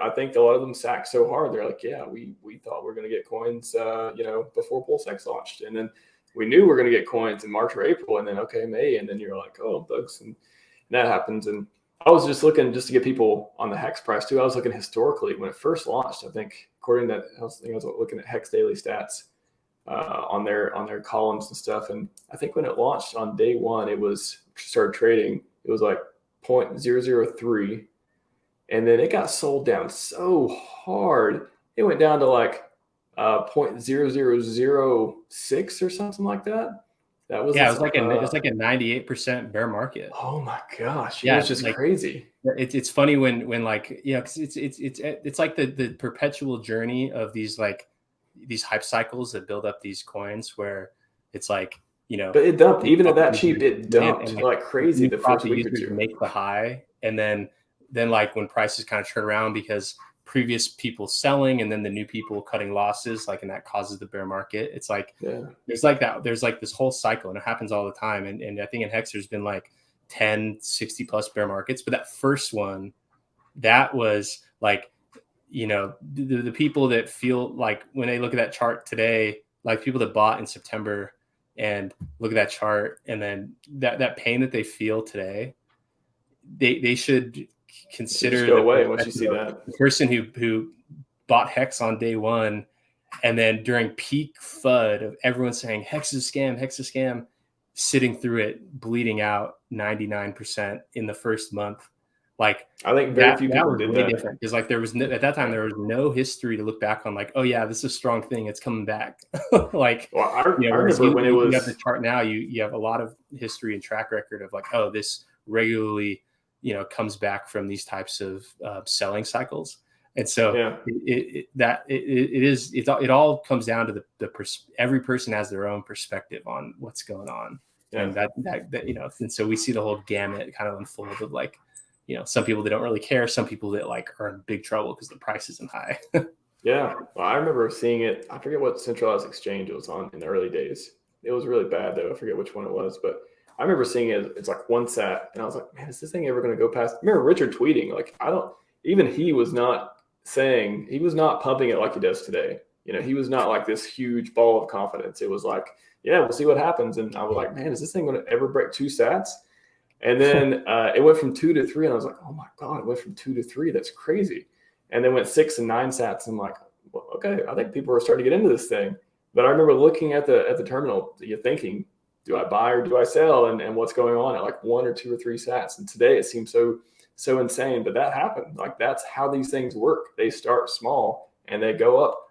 I think a lot of them sacked so hard. They're like, yeah, we thought we were going to get coins, before PulseX launched. And then we knew we were going to get coins in March or April. And then, okay, May. And then you're like, oh, bugs. And that happens. And I was just looking just to get people on the HEX price too. I was looking historically when it first launched. I think according to I was looking at HEX daily stats on their columns and stuff. And I think when it launched on day one, started trading. It was like 0.003, and then it got sold down so hard. It went down to like 0.0006 or something like that. That was it was like a 98% bear market. Oh my gosh. Yeah, it was just like, crazy. It's funny when like, cause it's like the perpetual journey of these hype cycles that build up these coins where it's like, but it dumped even at that cheap. It dumped and like crazy the first week or two. Make the high, and then like when prices kind of turn around because previous people selling and then the new people cutting losses, like, and that causes the bear market. It's like there's like that. There's like this whole cycle, and it happens all the time. And I think in HEX there's been like 10, 60 plus bear markets, but that first one, that was like, the people that feel like when they look at that chart today, like people that bought in September and look at that chart, and then that pain that they feel today, they should consider just go away once you see that. The person who bought HEX on day one, and then during peak FUD of everyone saying HEX is a scam, sitting through it, bleeding out 99% in the first month. Like, I think very few people did that. Different because like there was at that time there was no history to look back on. Like, oh yeah, this is a strong thing. It's coming back. Like, well, I remember when it was. You have the chart now. You have a lot of history and track record of like, oh, this regularly, comes back from these types of selling cycles. And so it all comes down to every person has their own perspective on what's going on, and that and so we see the whole gamut kind of unfold of like. Some people that don't really care, some people that like are in big trouble because the price isn't high. Yeah. Well, I remember seeing it. I forget what centralized exchange it was on in the early days. It was really bad though. I forget which one it was, but I remember seeing it. It's like one sat, and I was like, man, is this thing ever going to go past? I remember Richard tweeting, like, he was not pumping it like he does today. He was not like this huge ball of confidence. It was like, yeah, we'll see what happens. And I was like, man, is this thing going to ever break 2 sats? And then it went from 2 to 3, and I was like, oh my God, it went from 2 to 3. That's crazy. And then went 6 and 9 sats. And I'm like, well, okay, I think people are starting to get into this thing. But I remember looking at the terminal, you're thinking, do I buy or do I sell? And what's going on at like 1 or 2 or 3 sats? And today it seems so insane, but that happened. Like, that's how these things work. They start small and they go up.